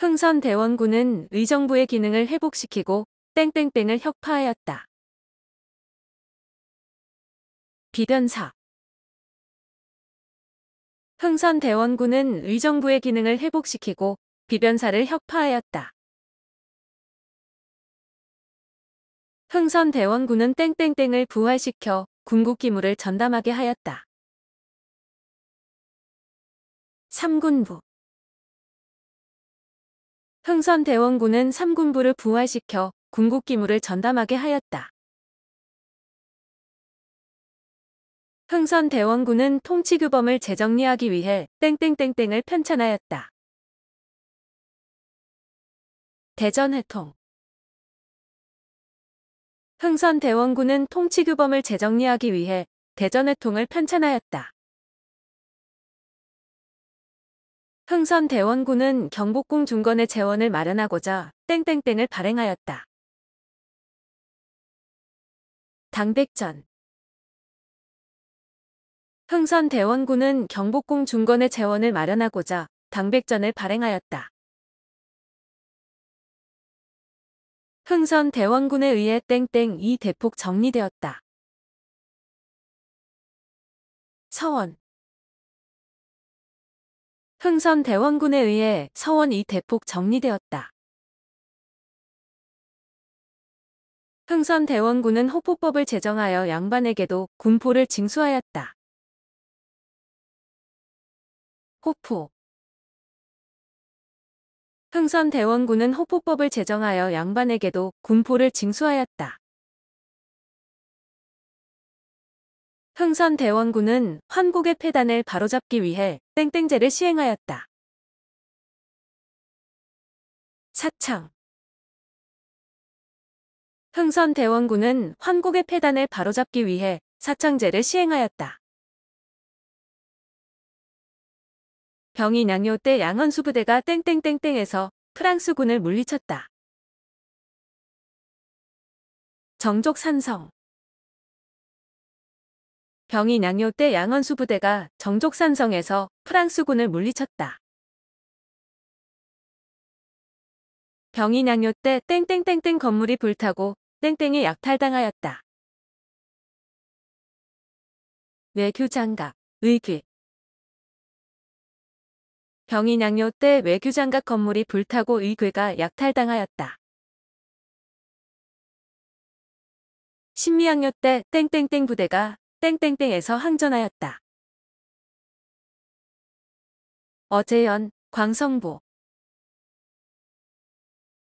흥선대원군은 의정부의 기능을 회복시키고 땡땡땡을 혁파하였다. 비변사. 흥선대원군은 의정부의 기능을 회복시키고 비변사를 혁파하였다. 흥선대원군은 땡땡땡을 부활시켜 군국기물을 전담하게 하였다. 삼군부. 흥선대원군은 삼군부를 부활시켜 군국기물을 전담하게 하였다. 흥선대원군은 통치규범을 재정리하기 위해 땡땡땡땡을 편찬하였다. 대전회통. 흥선대원군은 통치규범을 재정리하기 위해 대전회통을 편찬하였다. 흥선대원군은 경복궁 중건의 재원을 마련하고자 땡땡땡을 발행하였다. 당백전. 흥선대원군은 경복궁 중건의 재원을 마련하고자 당백전을 발행하였다. 흥선대원군에 의해 땡땡이 대폭 정리되었다. 서원. 흥선대원군에 의해 서원이 대폭 정리되었다. 흥선대원군은 호포법을 제정하여 양반에게도 군포를 징수하였다. 호포. 흥선대원군은 호포법을 제정하여 양반에게도 군포를 징수하였다. 흥선대원군은 환국의 폐단을 바로잡기 위해 땡땡제를 시행하였다. 사창. 흥선대원군은 환국의 폐단을 바로잡기 위해 사창제를 시행하였다. 병인양요 때 양헌수 부대가 땡땡땡땡에서 프랑스군을 물리쳤다. 정족산성. 병인양요 때 양헌수 부대가 정족산성에서 프랑스군을 물리쳤다. 병인양요 때 땡땡땡땡 건물이 불타고 땡땡이 약탈당하였다. 외교장갑, 의궤. 병인양요 때 외교장갑 건물이 불타고 의궤가 약탈당하였다. 신미양요 때 땡땡땡 부대가 땡땡땡에서 항전하였다. 어제연, 광성보.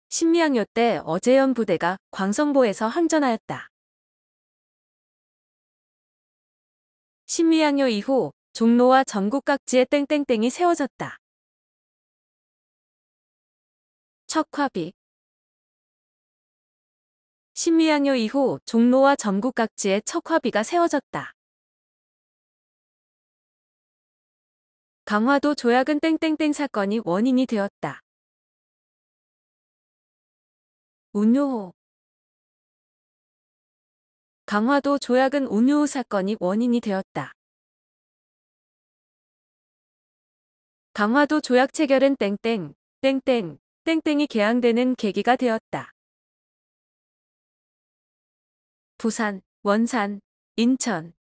신미양요 때 어제연 부대가 광성보에서 항전하였다. 신미양요 이후 종로와 전국 각지에 땡땡땡이 세워졌다. 척화비. 신미양요 이후 종로와 전국 각지에 척화비가 세워졌다. 강화도 조약은 땡땡땡 사건이 원인이 되었다. 운요호. 강화도 조약은 운요호 사건이 원인이 되었다. 강화도 조약 체결은 땡땡, 땡땡, 땡땡이 개항되는 계기가 되었다. 부산, 원산, 인천.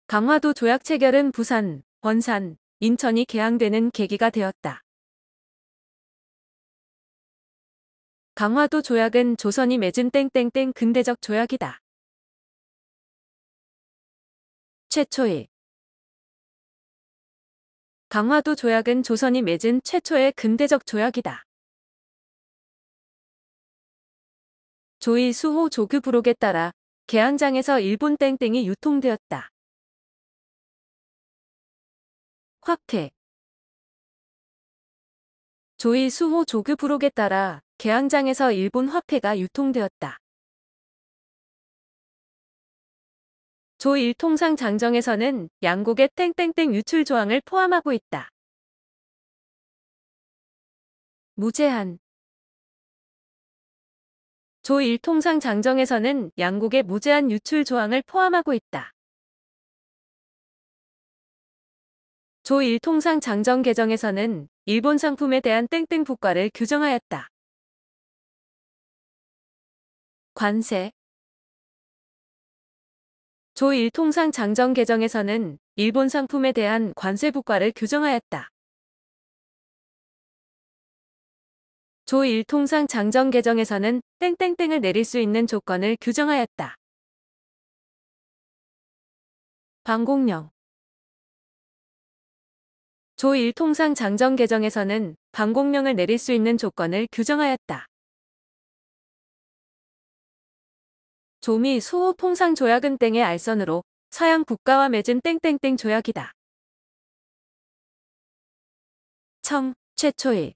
강화도 조약 체결은 부산, 원산, 인천이 개항되는 계기가 되었다. 강화도 조약은 조선이 맺은 땡땡땡 근대적 조약이다. 최초의. 강화도 조약은 조선이 맺은 최초의 근대적 조약이다. 조이 수호 조규 부록에 따라 개항장에서 일본 땡땡이 유통되었다. 화폐. 조이 수호 조규 부록에 따라 개항장에서 일본 화폐가 유통되었다. 조1통상 장정에서는 양국의 땡땡땡 유출 조항을 포함하고 있다. 무제한. 조1통상 장정에서는 양국의 무제한 유출 조항을 포함하고 있다. 조1통상 장정 개정에서는 일본 상품에 대한 땡땡 부과를 규정하였다. 관세. 조1통상 장정 개정에서는 일본 상품에 대한 관세 부과를 규정하였다. 조1통상 장정 개정에서는 땡땡땡을 내릴 수 있는 조건을 규정하였다. 방공령. 조1통상 장정 개정에서는 방공령을 내릴 수 있는 조건을 규정하였다. 조미 수호 통상 조약은 땡의 알선으로 서양 국가와 맺은 땡땡땡 조약이다. 청, 최초일.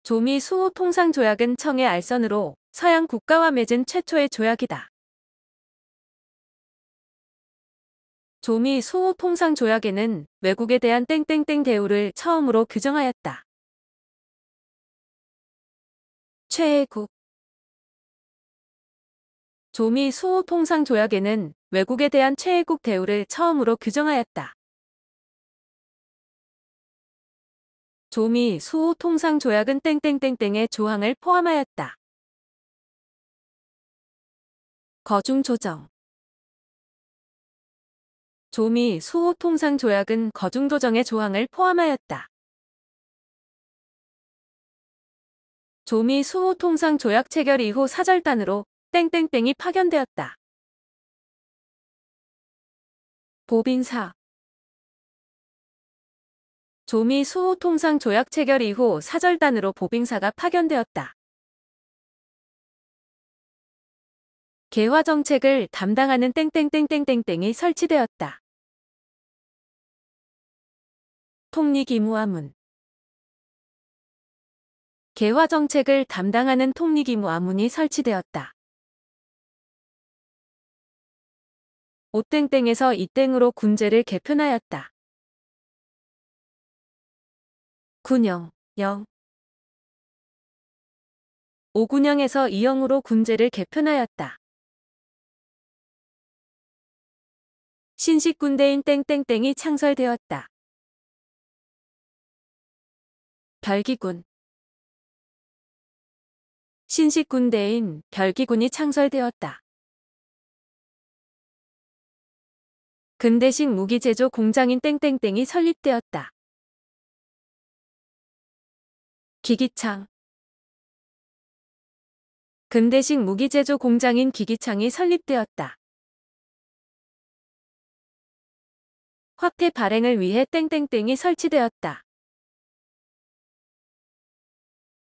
조미 수호 통상 조약은 청의 알선으로 서양 국가와 맺은 최초의 조약이다. 조미 수호 통상 조약에는 외국에 대한 땡땡땡 대우를 처음으로 규정하였다. 최애국. 조미 수호 통상 조약에는 외국에 대한 최애국 대우를 처음으로 규정하였다. 조미 수호 통상 조약은 땡땡땡땡의 조항을 포함하였다. 거중 조정. 조미 수호 통상 조약은 거중 조정의 조항을 포함하였다. 조미 수호 통상 조약 체결 이후 사절단으로 땡땡땡이 파견되었다. 보빙사. 조미 수호 통상 조약 체결 이후 사절단으로 보빙사가 파견되었다. 개화 정책을 담당하는 땡땡땡땡땡땡이 설치되었다. 통리기무아문. 개화 정책을 담당하는 통리기무아문이 설치되었다. 오땡땡에서 이땡으로 군제를 개편하였다. 군영, 영. 오군영에서 이영으로 군제를 개편하였다. 신식군대인 땡땡땡이 창설되었다. 별기군. 신식군대인 별기군이 창설되었다. 근대식 무기제조 공장인 땡땡땡이 설립되었다. 기기창. 근대식 무기제조 공장인 기기창이 설립되었다. 화폐 발행을 위해 땡땡땡이 설치되었다.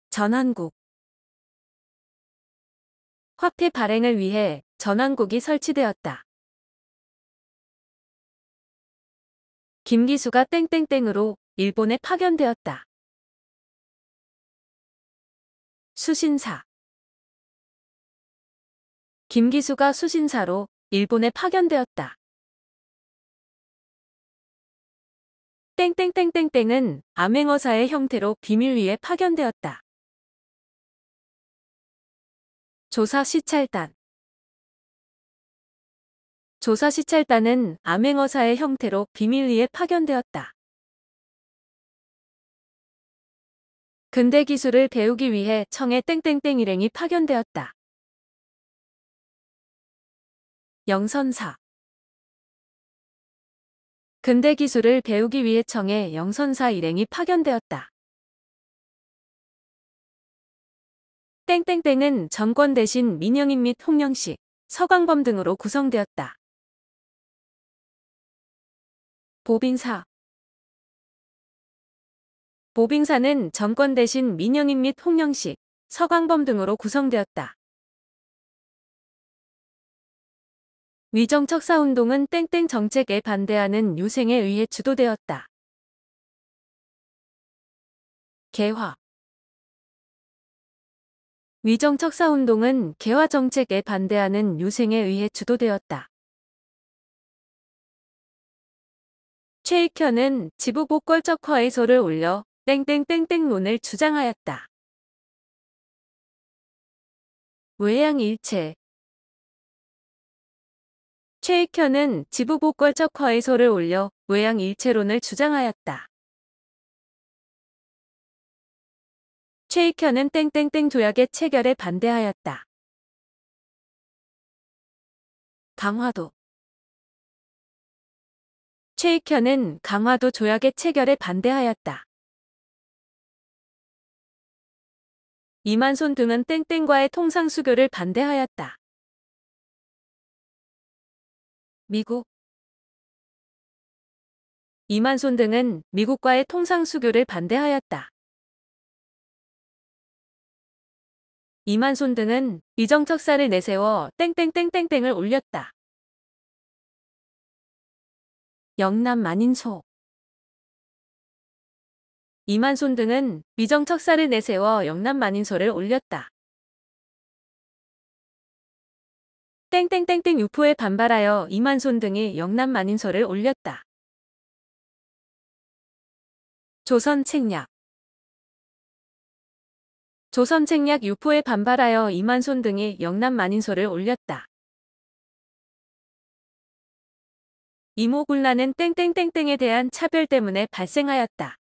전환국. 화폐 발행을 위해 전환국이 설치되었다. 김기수가 땡땡땡으로 일본에 파견되었다. 수신사. 김기수가 수신사로 일본에 파견되었다. 땡땡땡땡땡은 암행어사의 형태로 비밀리에 파견되었다. 조사시찰단. 조사시찰단은 암행어사의 형태로 비밀리에 파견되었다. 근대 기술을 배우기 위해 청에 땡땡땡 일행이 파견되었다. 영선사. 근대 기술을 배우기 위해 청에 영선사 일행이 파견되었다. 땡땡땡은 정권 대신 민영인 및 홍영식, 서광범 등으로 구성되었다. 보빙사. 보빙사는 정권 대신 민영인 및 홍영식, 서광범 등으로 구성되었다. 위정척사운동은 땡땡 정책에 반대하는 유생에 의해 주도되었다. 개화. 위정척사운동은 개화 정책에 반대하는 유생에 의해 주도되었다. 최익현은 지부복걸적 화해소를 올려 땡땡땡땡론을 주장하였다. 외양일체. 최익현은 지부복걸적 화해소를 올려 외양일체론을 주장하였다. 최익현은 땡땡땡 조약의 체결에 반대하였다. 강화도. 최익현은 강화도 조약의 체결에 반대하였다. 이만손 등은 땡땡과의 통상수교를 반대하였다. 미국. 이만손 등은 미국과의 통상수교를 반대하였다. 이만손 등은 비정척사를 내세워 땡땡땡땡땡을 올렸다. 영남 만인소. 이만손 등은 비정척사를 내세워 영남 만인소를 올렸다. 땡땡땡땡 유포에 반발하여 이만손 등이 영남 만인소를 올렸다. 조선책략. 조선책략 유포에 반발하여 이만손 등이 영남 만인소를 올렸다. 이모군란은 땡땡땡땡에 대한 차별 때문에 발생하였다.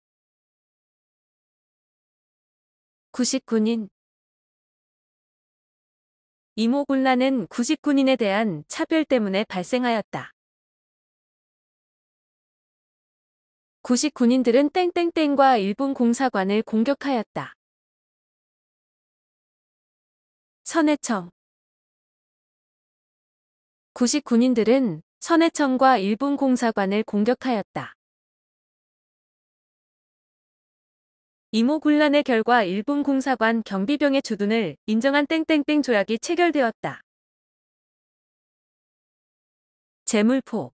구식군인. 이모군란은 구식군인에 대한 차별 때문에 발생하였다. 구식군인들은 땡땡땡과 일본 공사관을 공격하였다. 선해청. 구식군인들은 선해청과 일본 공사관을 공격하였다. 이모군란의 결과 일본 공사관 경비병의 주둔을 인정한 땡땡땡 조약이 체결되었다. 제물포.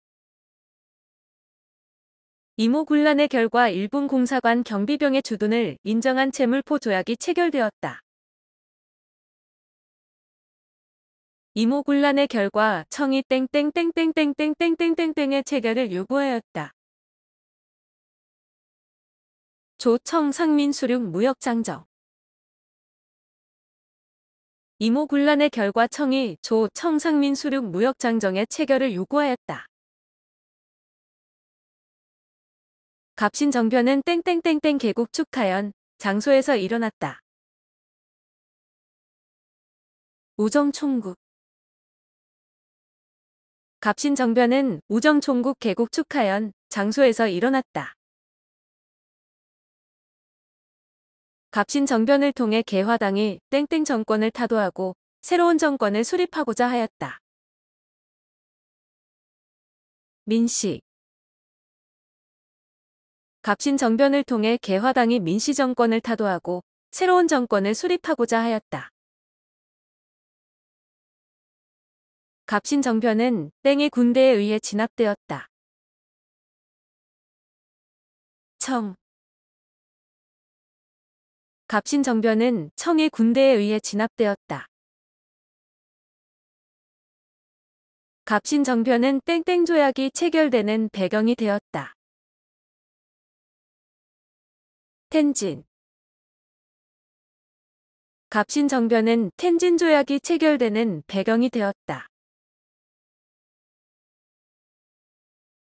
이모군란의 결과 일본 공사관 경비병의 주둔을 인정한 제물포 조약이 체결되었다. 이모군란의 결과 청이 땡땡땡땡땡땡땡땡땡땡의 체결을 요구하였다. 조청 상민수륙 무역장정. 이모군란의 결과 청이 조청 상민수륙 무역장정의 체결을 요구하였다. 갑신정변은 땡땡땡땡 개국 축하연 장소에서 일어났다. 우정총국. 갑신정변은 우정총국 개국 축하연 장소에서 일어났다. 갑신정변을 통해 개화당이 땡땡 정권을 타도하고 새로운 정권을 수립하고자 하였다. 민씨. 갑신정변을 통해 개화당이 민씨 정권을 타도하고 새로운 정권을 수립하고자 하였다. 갑신정변은 땡의 군대에 의해 진압되었다. 청. 갑신정변은 청의 군대에 의해 진압되었다. 갑신정변은 땡땡 조약이 체결되는 배경이 되었다. 텐진. 갑신정변은 텐진 조약이 체결되는 배경이 되었다.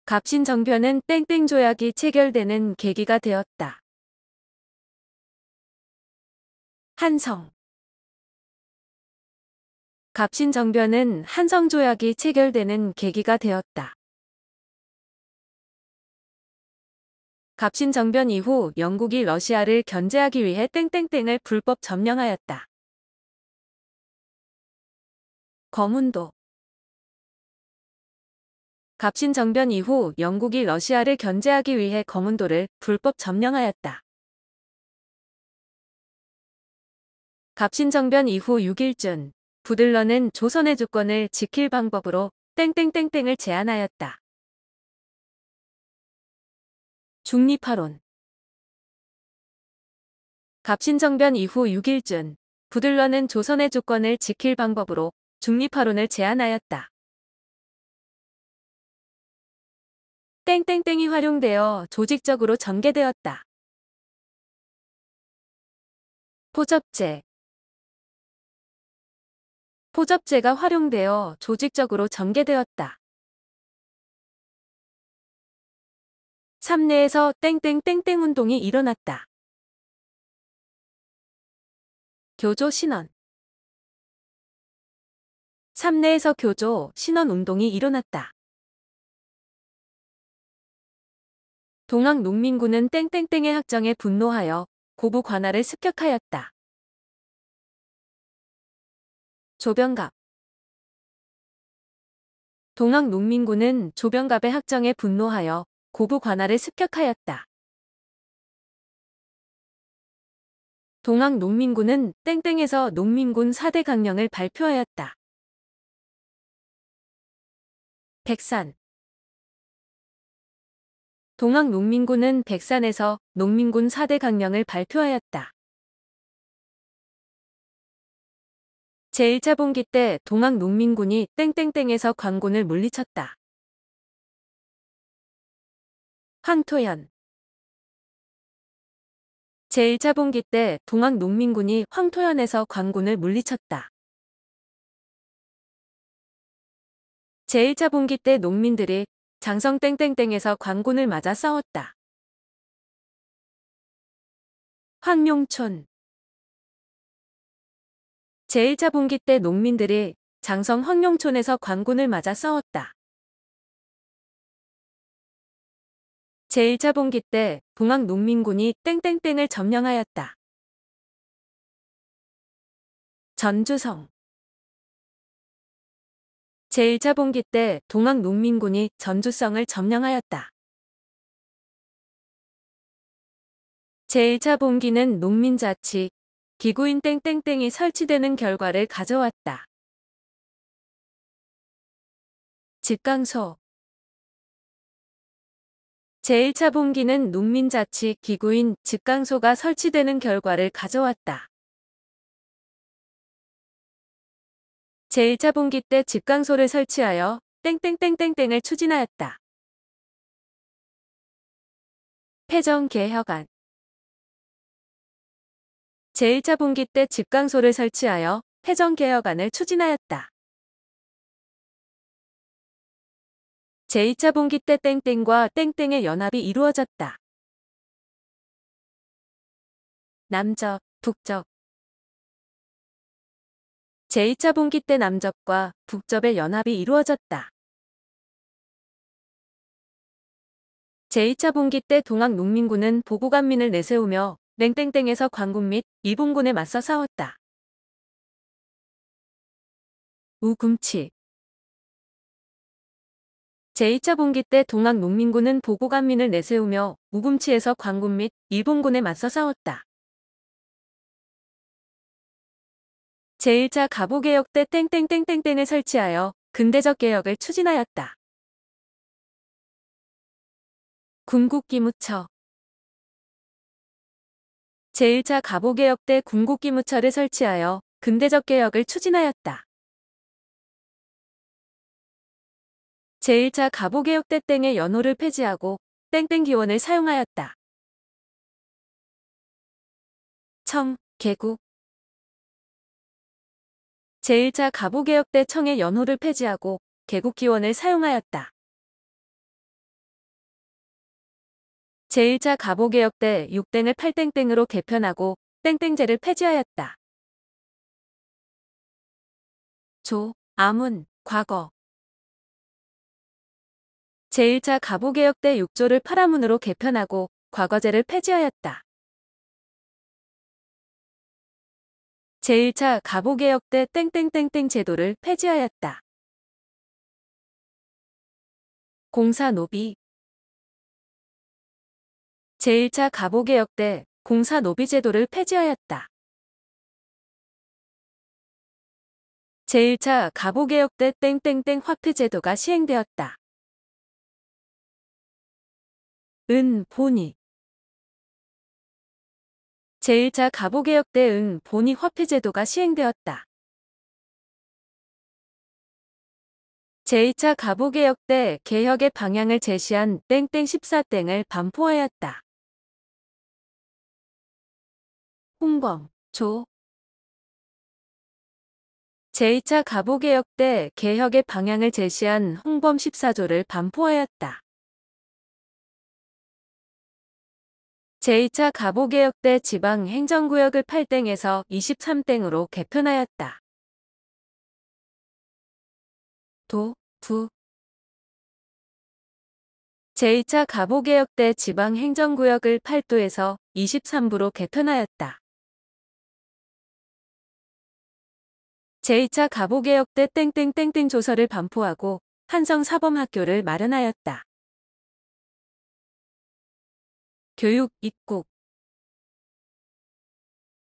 갑신정변은 땡땡 조약이 체결되는 계기가 되었다. 한성. 갑신정변은 한성 조약이 체결되는 계기가 되었다. 갑신정변 이후 영국이 러시아를 견제하기 위해 땡땡땡을 불법 점령하였다. 거문도. 갑신정변 이후 영국이 러시아를 견제하기 위해 거문도를 불법 점령하였다. 갑신정변 이후 6일쯤 부들러는 조선의 주권을 지킬 방법으로 땡땡땡땡을 제안하였다. 중립화론. 갑신정변 이후 6일쯤 부들러는 조선의 주권을 지킬 방법으로 중립화론을 제안하였다. 땡땡땡이 활용되어 조직적으로 전개되었다. 포접제. 포접제가 활용되어 조직적으로 전개되었다. 삼내에서 땡땡땡땡 운동이 일어났다. 교조 신원. 삼내에서 교조, 신원 운동이 일어났다. 동학농민군은 땡땡땡의 학정에 분노하여 고부 관할을 습격하였다. 조병갑. 동학농민군은 조병갑의 학정에 분노하여 고부 관할을 습격하였다. 동학농민군은 땡땡에서 농민군 4대 강령을 발표하였다. 백산. 동학농민군은 백산에서 농민군 4대 강령을 발표하였다. 제1차 봉기 때 동학농민군이 땡땡땡에서 광군을 물리쳤다. 황토현. 제1차 봉기 때 동학농민군이 황토현에서 광군을 물리쳤다. 제1차 봉기 때 농민들이 장성 땡땡땡에서 광군을 맞아 싸웠다. 황룡촌. 제1차 봉기 때 농민들이 장성 황룡촌에서 광군을 맞아 싸웠다. 제1차 봉기 때 동학농민군이 땡땡땡을 점령하였다. 전주성. 제1차 봉기 때 동학농민군이 전주성을 점령하였다. 제1차 봉기는 농민자치, 기구인 땡땡땡이 설치되는 결과를 가져왔다. 직강소. 제1차 봉기는 농민자치 기구인 직강소가 설치되는 결과를 가져왔다. 제1차 봉기 때 직강소를 설치하여 땡땡땡땡땡을 추진하였다. 패정개혁안. 제1차 봉기 때 직강소를 설치하여 패정개혁안을 추진하였다. 제2차 봉기 때 땡땡과 땡땡의 연합이 이루어졌다. 남접, 북접. 제2차 봉기 때 남접과 북접의 연합이 이루어졌다. 제2차 봉기 때 동학농민군은 보고간민을 내세우며 땡땡땡에서 광군 및 일본군에 맞서 싸웠다. 우금치. 제2차 봉기 때 동학농민군은 보고간민을 내세우며 우금치에서 광군 및 일본군에 맞서 싸웠다. 제1차 갑오개혁 때 땡땡땡땡땡을 설치하여 근대적 개혁을 추진하였다. 군국기무처. 제1차 갑오개혁 때 군국기무처를 설치하여 근대적 개혁을 추진하였다. 제1차 갑오개혁 때 땡의 연호를 폐지하고 땡땡 기원을 사용하였다. 청, 개국. 제1차 갑오개혁 때 청의 연호를 폐지하고 개국 기원을 사용하였다. 제1차 갑오개혁 때 6땡을 8땡땡으로 개편하고 땡땡제를 폐지하였다. 조, 아문, 과거. 제1차 갑오개혁 때 6조를 8아문으로 개편하고 과거제를 폐지하였다. 제1차 갑오개혁 때 땡땡땡땡 제도를 폐지하였다. 공사노비. 제1차 갑오개혁 때 공사노비 제도를 폐지하였다. 제1차 갑오개혁 때 땡땡땡 화폐 제도가 시행되었다. 은, 본위. 제1차 갑오개혁 때 은, 본위 화폐 제도가 시행되었다. 제2차 갑오개혁 때 개혁의 방향을 제시한 땡땡 14땡을 반포하였다. 홍범, 조. 제2차 갑오개혁 때 개혁의 방향을 제시한 홍범 14조를 반포하였다. 제2차 가보개혁 때 지방행정구역을 8땡에서 23땡으로 개편하였다. 도, 부. 제2차 가보개혁 때 지방행정구역을 8도에서 23부로 개편하였다. 제2차 가보개혁 때 땡땡땡땡 조서를 반포하고 한성사범학교를 마련하였다. 교육, 입국.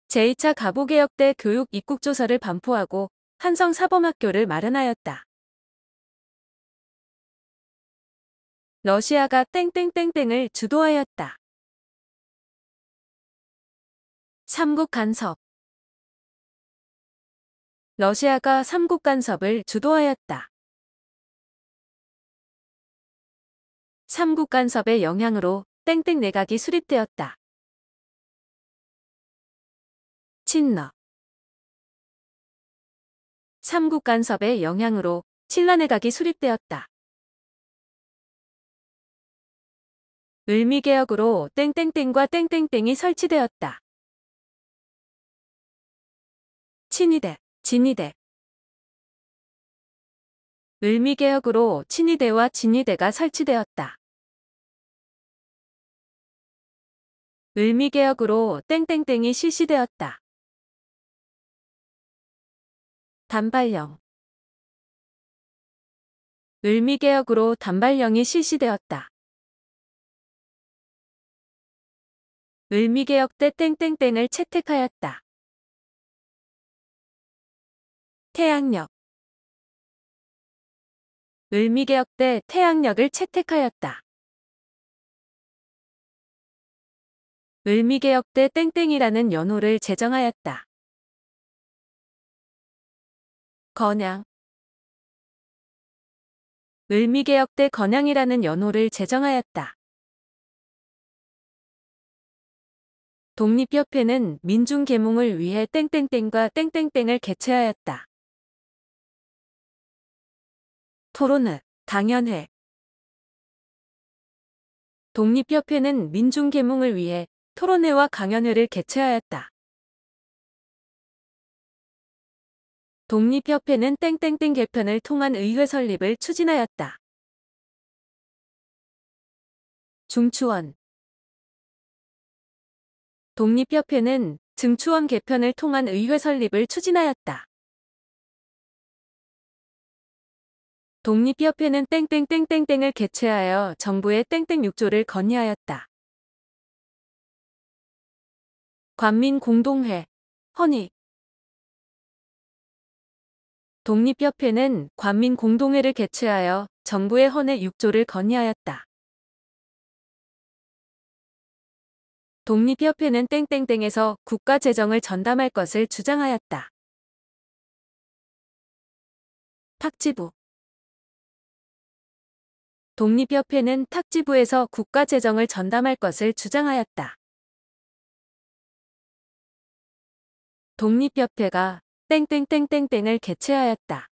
제2차 가보개혁 때 교육 입국조서를 반포하고 한성사범학교를 마련하였다. 러시아가 땡땡땡땡을 주도하였다. 삼국 간섭. 러시아가 삼국 간섭을 주도하였다. 삼국 간섭의 영향으로 땡땡 내각이 수립되었다. 친러. 삼국 간섭의 영향으로 친러 내각이 수립되었다. 을미개혁으로 땡땡땡과 땡땡땡이 설치되었다. 친위대, 진위대. 을미개혁으로 친위대와 진위대가 설치되었다. 을미개혁으로 땡땡땡이 실시되었다. 단발령. 을미개혁으로 단발령이 실시되었다. 을미개혁 때 땡땡땡을 채택하였다. 태양력. 을미개혁 때 태양력을 채택하였다. 을미개혁 때 땡땡이라는 연호를 제정하였다. 건양. 을미개혁 때 건양이라는 연호를 제정하였다. 독립협회는 민중계몽을 위해 땡땡땡과 땡땡땡을 개최하였다. 토론회, 강연회. 독립협회는 민중계몽을 위해 토론회와 강연회를 개최하였다. 독립협회는 땡땡땡 개편을 통한 의회 설립을 추진하였다. 중추원. 독립협회는 증추원 개편을 통한 의회 설립을 추진하였다. 독립협회는 땡땡땡땡땡을 개최하여 정부에 땡땡 6조를 건의하였다. 관민공동회, 헌의. 독립협회는 관민공동회를 개최하여 정부에 헌의 6조를 건의하였다. 독립협회는 땡땡땡에서 국가재정을 전담할 것을 주장하였다. 탁지부. 독립협회는 탁지부에서 국가재정을 전담할 것을 주장하였다. 독립협회가 땡땡땡땡땡을 개최하였다.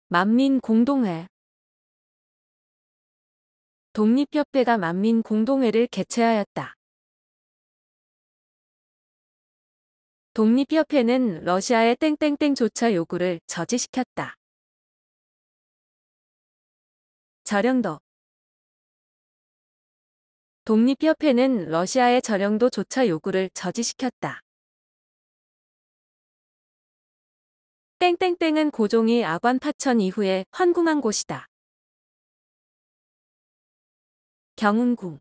만민공동회. 독립협회가 만민공동회를 개최하였다. 독립협회는 러시아의 땡땡땡 조차 요구를 저지시켰다. 저령도. 독립협회는 러시아의 저령도 조차 요구를 저지시켰다. 땡땡땡은 고종이 아관 파천 이후에 환궁한 곳이다. 경운궁.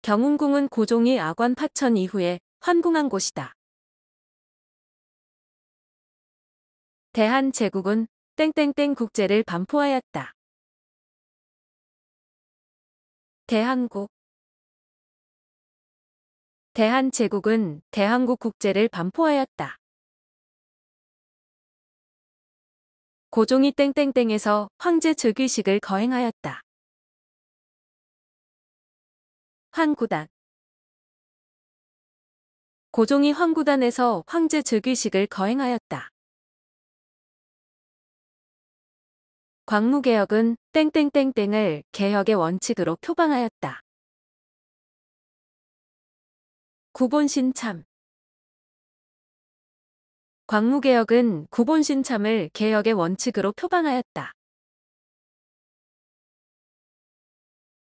경운궁은 고종이 아관 파천 이후에 환궁한 곳이다. 대한제국은 땡땡땡 국제를 반포하였다. 대한국. 대한제국은 대한국 국제를 반포하였다. 고종이 땡땡땡에서 황제 즉위식을 거행하였다. 황구단. 고종이 황구단에서 황제 즉위식을 거행하였다. 광무개혁은 땡땡땡땡을 개혁의 원칙으로 표방하였다. 구본신참. 광무개혁은 구본신참을 개혁의 원칙으로 표방하였다.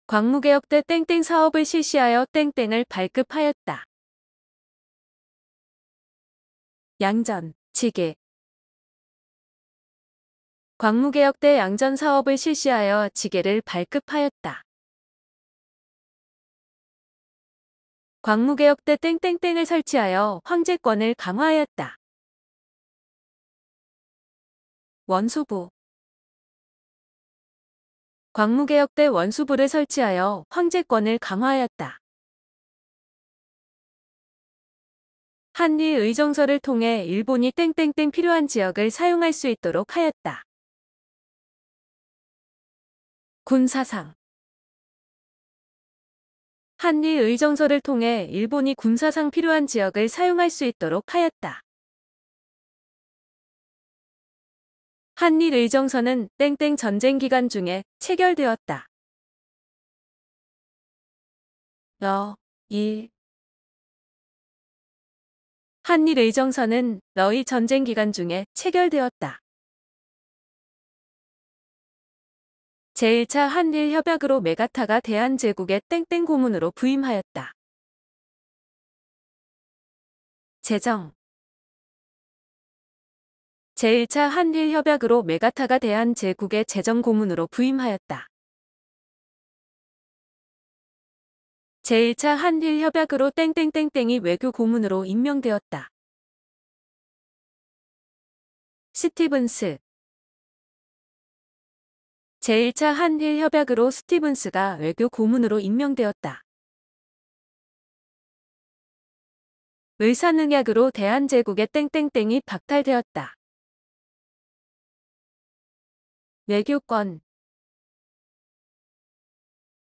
광무개혁 때 땡땡 사업을 실시하여 땡땡을 발급하였다. 양전, 지게. 광무개혁 때 양전 사업을 실시하여 지게를 발급하였다. 광무개혁 때 땡땡땡을 설치하여 황제권을 강화하였다. 원수부. 광무개혁 때 원수부를 설치하여 황제권을 강화하였다. 한리의정서를 통해 일본이 땡땡땡 필요한 지역을 사용할 수 있도록 하였다. 군사상. 한리의정서를 통해 일본이 군사상 필요한 지역을 사용할 수 있도록 하였다. 한리의정서는 땡땡 전쟁 기간 중에 체결되었다. 한리의정서는 러일 전쟁 기간 중에 체결되었다. 제1차 한일 협약으로 메가타가 대한제국의 땡땡 고문으로 부임하였다. 제정. 제1차 한일 협약으로 메가타가 대한제국의 제정 고문으로 부임하였다. 제1차 한일 협약으로 땡땡땡땡이 외교 고문으로 임명되었다. 스티븐스. 제1차 한일 협약으로 스티븐스가 외교 고문으로 임명되었다. 을사능약으로 대한제국의 땡땡땡이 박탈되었다. 외교권.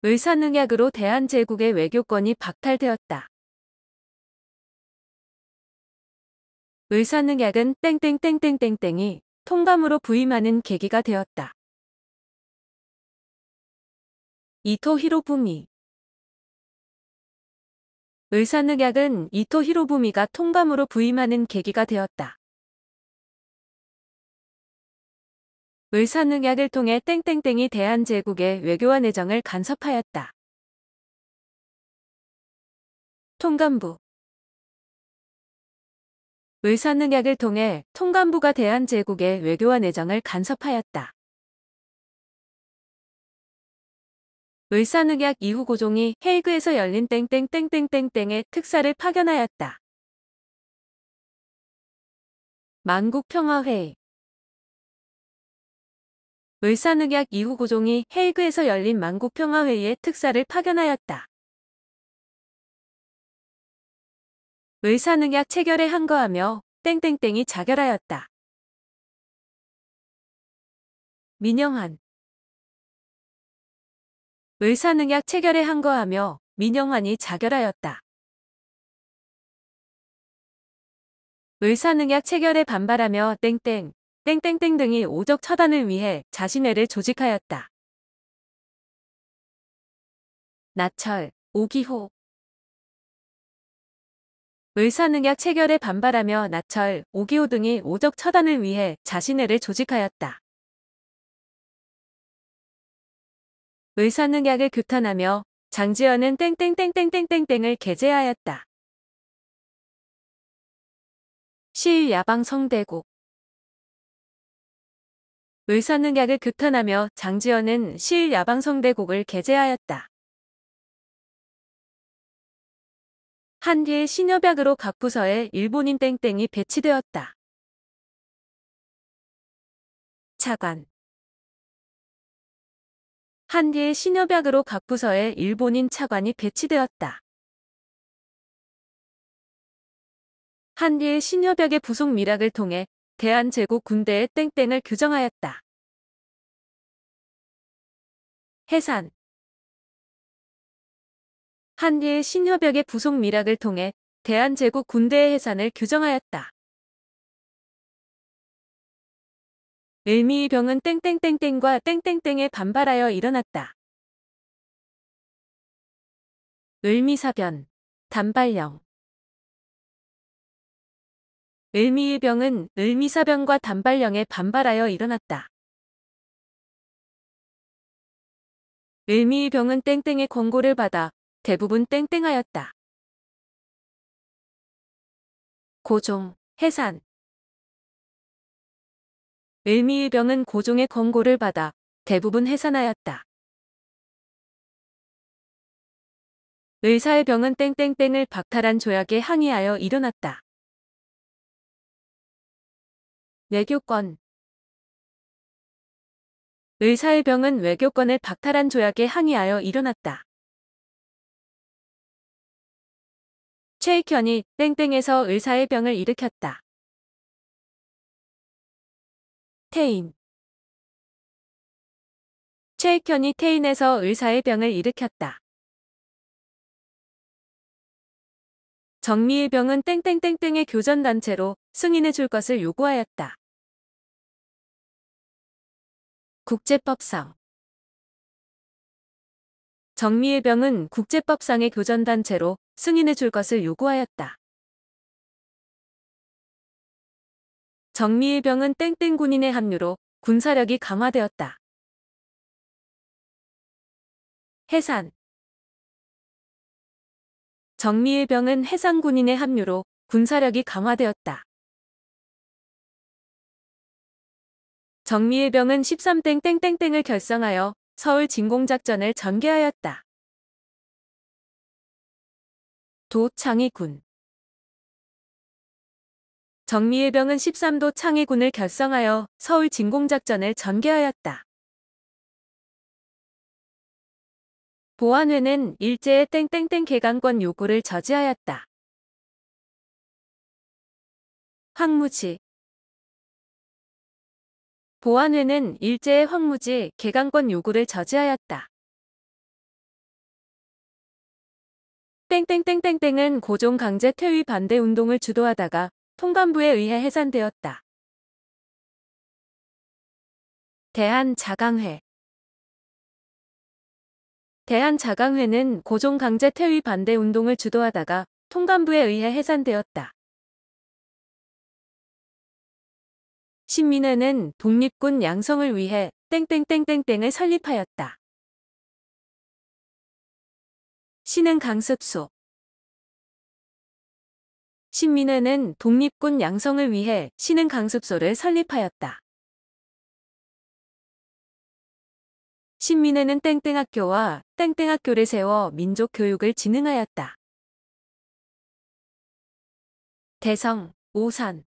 을사능약으로 대한제국의 외교권이 박탈되었다. 을사능약은 땡땡땡땡땡땡이 통감으로 부임하는 계기가 되었다. 이토 히로부미. 을사능약은 이토 히로부미가 통감으로 부임하는 계기가 되었다. 을사능약을 통해 땡땡땡이 대한제국의 외교와 내정을 간섭하였다. 통감부. 을사능약을 통해 통감부가 대한제국의 외교와 내정을 간섭하였다. 을사능약 이후 고종이 헤이그에서 열린 땡땡땡땡땡땡의 특사를 파견하였다. 만국평화회의. 을사능약 이후 고종이 헤이그에서 열린 만국평화회의에 특사를 파견하였다. 을사능약 체결에 항거하며 땡땡땡이 자결하였다. 민영환. 을사능약 체결에 항거하며 민영환이 자결하였다. 을사능약 체결에 반발하며 땡땡땡 등이 오적 처단을 위해 자신회를 조직하였다. 나철, 오기호. 을사능약 체결에 반발하며 나철, 오기호 등이 오적 처단을 위해 자신회를 조직하였다. 을사능약을 규탄하며 장지연은 땡땡땡땡땡땡땡을 게재하였다. 시일야방 성대국. 을사능약을 규탄하며 장지연은 시일야방 성대국을 게재하였다. 한일 신협약으로 각 부서에 일본인 땡땡이 배치되었다. 차관. 한일 신협약으로 각 부서에 일본인 차관이 배치되었다. 한일 신협약의 부속 밀약을 통해 대한제국 군대의 땡땡을 규정하였다. 해산. 한일 신협약의 부속 밀약을 통해 대한제국 군대의 해산을 규정하였다. 을미의 병은 땡땡땡땡과 땡땡땡에 반발하여 일어났다. 을미사변, 단발령. 을미의 병은 을미사변과 단발령에 반발하여 일어났다. 을미의 병은 땡땡의 권고를 받아 대부분 땡땡하였다. 고종, 해산. 을미의 병은 고종의 권고를 받아 대부분 해산하였다. 의사의 병은 땡땡땡을 박탈한 조약에 항의하여 일어났다. 외교권. 의사의 병은 외교권을 박탈한 조약에 항의하여 일어났다. 최익현이 땡땡에서 의사의 병을 일으켰다. 태인. 최익현이 태인에서 의사의 병을 일으켰다. 정미의 병은 땡땡땡땡의 교전단체로 승인해 줄 것을 요구하였다. 국제법상. 정미의 병은 국제법상의 교전단체로 승인해 줄 것을 요구하였다. 정미의 병은 땡땡 군인의 합류로 군사력이 강화되었다. 해산. 정미의 병은 해상 군인의 합류로 군사력이 강화되었다. 정미의 병은 13땡땡땡땡을 결성하여 서울 진공작전을 전개하였다. 도 창의군. 정미의 병은 13도 창의군을 결성하여 서울 진공작전을 전개하였다. 보안회는 일제의 땡땡땡 개강권 요구를 저지하였다. 황무지. 보안회는 일제의 황무지 개강권 요구를 저지하였다. 땡땡땡땡땡은 고종 강제 퇴위 반대 운동을 주도하다가 통감부에 의해 해산되었다. 대한자강회. 대한자강회는 고종 강제 퇴위 반대 운동을 주도하다가 통감부에 의해 해산되었다. 신민회는 독립군 양성을 위해 땡땡땡땡땡을 설립하였다. 신흥 강습소. 신민회는 독립군 양성을 위해 신흥 강습소를 설립하였다. 신민회는 땡땡학교와 땡땡학교를 세워 민족 교육을 진흥하였다. 대성, 오산.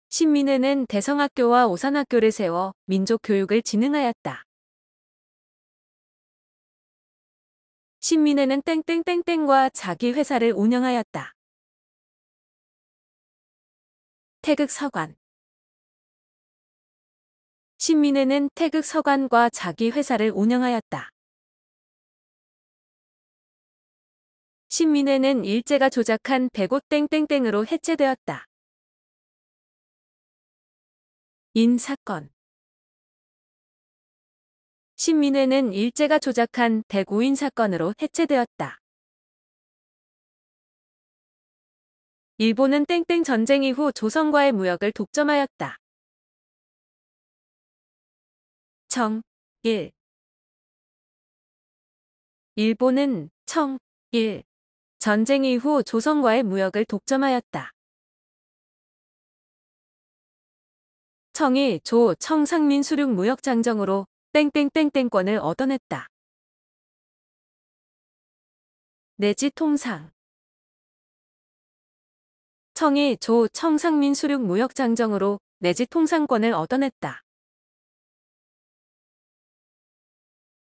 신민회는 대성학교와 오산학교를 세워 민족 교육을 진흥하였다. 신민회는 땡땡땡땡과 자기 회사를 운영하였다. 태극서관. 신민회는 태극서관과 자기 회사를 운영하였다. 신민회는 일제가 조작한 백오 땡땡땡으로 해체되었다. 인사건. 신민회는 일제가 조작한 105인 사건으로 해체되었다. 일본은 땡땡 전쟁 이후 조선과의 무역을 독점하였다. 청, 일. 일본은 청, 일. 전쟁 이후 조선과의 무역을 독점하였다. 청이 조 청상민 수륙 무역장정으로 땡땡땡땡권을 얻어냈다. 내지 통상. 청이 조 청상민 수륙 무역장정으로 내지 통상권을 얻어냈다.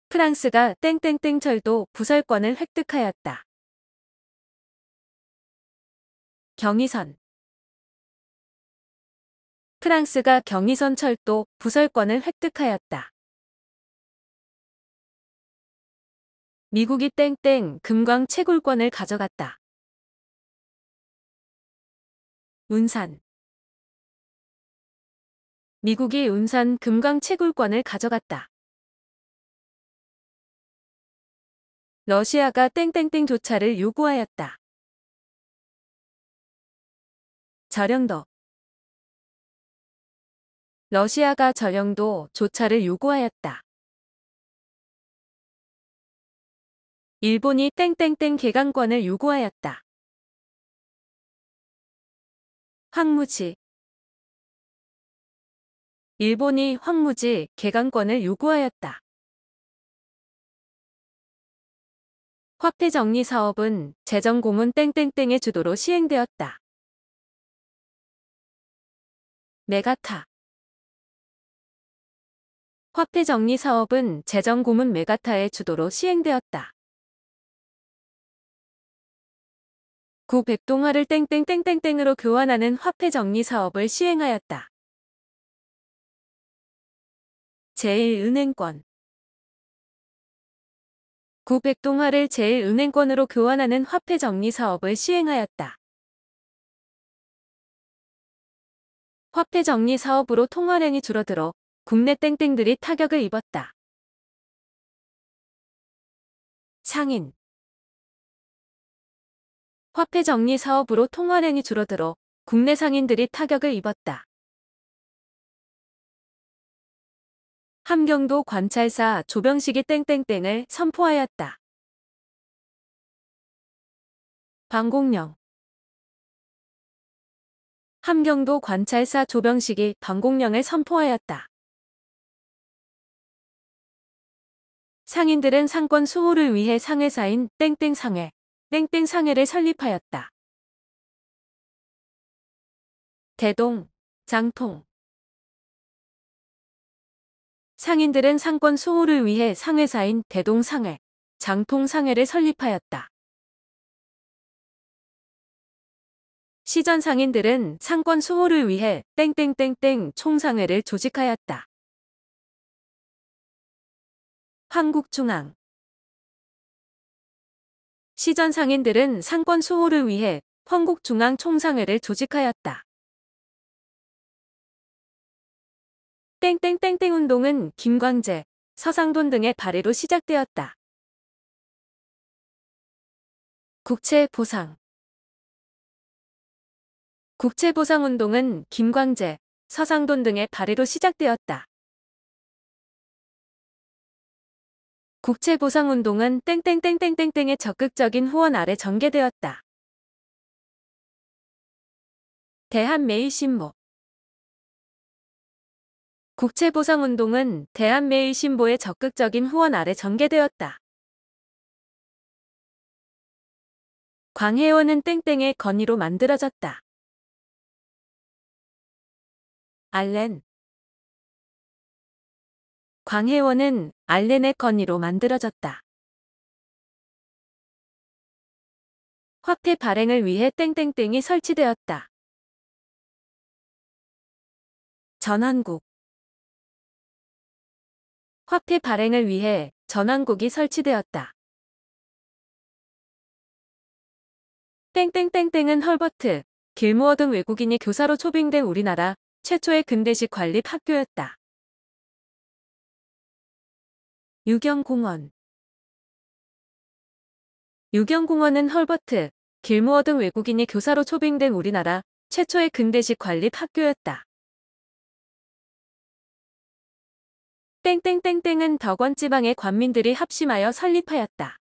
프랑스가 땡땡땡 철도 부설권을 획득하였다. 경의선. 프랑스가 경의선 철도 부설권을 획득하였다. 미국이 땡땡 금광 채굴권을 가져갔다. 운산. 미국이 운산 금강 채굴권을 가져갔다. 러시아가 땡땡땡 조차를 요구하였다. 저령도. 러시아가 저령도 조차를 요구하였다. 일본이 땡땡땡 개강권을 요구하였다. 황무지. 일본이 황무지 개강권을 요구하였다. 화폐 정리 사업은 재정고문 땡땡땡의 주도로 시행되었다. 메가타. 화폐 정리 사업은 재정고문 메가타의 주도로 시행되었다. 구 백동화를 땡땡땡땡땡으로 교환하는 화폐 정리 사업을 시행하였다. 제1은행권. 구 백동화를 제1은행권으로 교환하는 화폐 정리 사업을 시행하였다. 화폐 정리 사업으로 통화량이 줄어들어 국내 땡땡들이 타격을 입었다. 상인. 화폐 정리 사업으로 통화량이 줄어들어 국내 상인들이 타격을 입었다. 함경도 관찰사 조병식이 땡땡땡을 선포하였다. 방공령. 함경도 관찰사 조병식이 방공령을 선포하였다. 상인들은 상권 수호를 위해 상회사인 땡땡상회, 땡땡상회를 설립하였다. 대동, 장통. 상인들은 상권 수호를 위해 상회사인 대동상회, 장통상회를 설립하였다. 시전 상인들은 상권 수호를 위해 땡땡땡땡 총상회를 조직하였다. 한국중앙. 시전 상인들은 상권 수호를 위해 한국중앙 총상회를 조직하였다. 땡땡땡땡 운동은 김광재, 서상돈 등의 발의로 시작되었다. 국채보상. 국채보상운동은 김광재, 서상돈 등의 발의로 시작되었다. 국채보상운동은 땡땡땡땡땡땡의 적극적인 후원 아래 전개되었다. 대한매일신보. 국채보상운동은 대한매일신보의 적극적인 후원 아래 전개되었다. 광해원은 땡땡의 건의로 만들어졌다. 알렌. 광해원은 알렌의 건의로 만들어졌다. 화폐 발행을 위해 땡땡땡이 설치되었다. 전환국. 화폐 발행을 위해 전환국이 설치되었다. 땡땡땡땡은 헐버트, 길무어 등 외국인이 교사로 초빙된 우리나라 최초의 근대식 관립 학교였다. 유경공원. 유경공원은 헐버트, 길무어 등 외국인이 교사로 초빙된 우리나라 최초의 근대식 관립 학교였다. 땡땡땡땡은 덕원 지방의 관민들이 합심하여 설립하였다.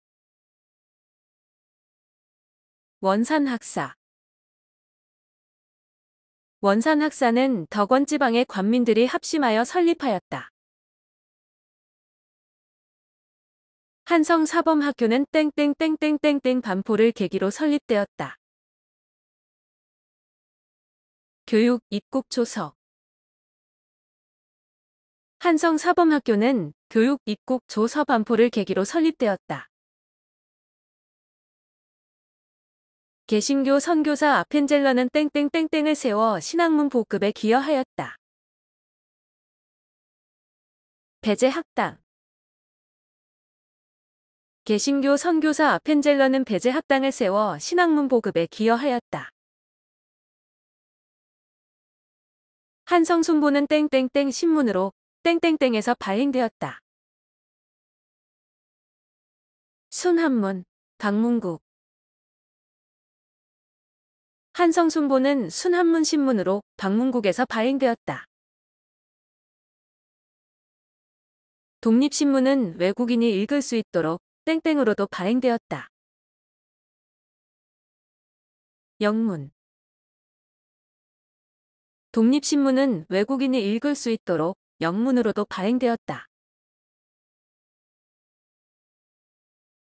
원산학사. 원산학사는 덕원 지방의 관민들이 합심하여 설립하였다. 한성사범학교는 땡땡땡땡땡땡 반포를 계기로 설립되었다. 교육 입국조서. 한성사범학교는 교육 입국조서 반포를 계기로 설립되었다. 개신교 선교사 아펜젤러는 땡땡땡땡을 세워 신학문 보급에 기여하였다. 배제학당. 개신교 선교사 아펜젤러는 배제학당을 세워 신학문 보급에 기여하였다. 한성순보는 땡땡땡 신문으로 땡땡땡에서 발행되었다. 순한문, 강문국. 한성순보는 순한문 신문으로 방문국에서 발행되었다. 독립신문은 외국인이 읽을 수 있도록 땡땡으로도 발행되었다. 영문. 독립신문은 외국인이 읽을 수 있도록 영문으로도 발행되었다.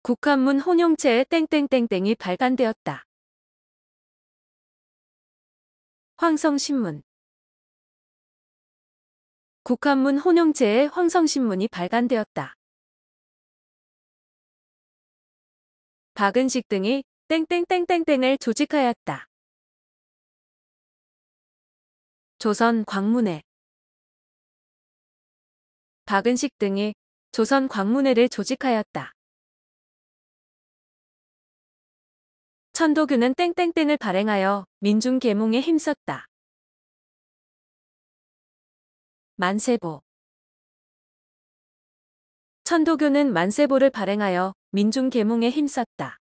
국한문 혼용체의 땡땡땡땡이 발간되었다. 황성신문. 국한문 혼용체의 황성신문이 발간되었다. 박은식 등이 땡땡땡땡땡을 조직하였다. 조선 광문회. 박은식 등이 조선 광문회를 조직하였다. 천도교는 땡땡땡을 발행하여 민중 계몽에 힘썼다. 만세보. 천도교는 만세보를 발행하여 민중 계몽에 힘썼다.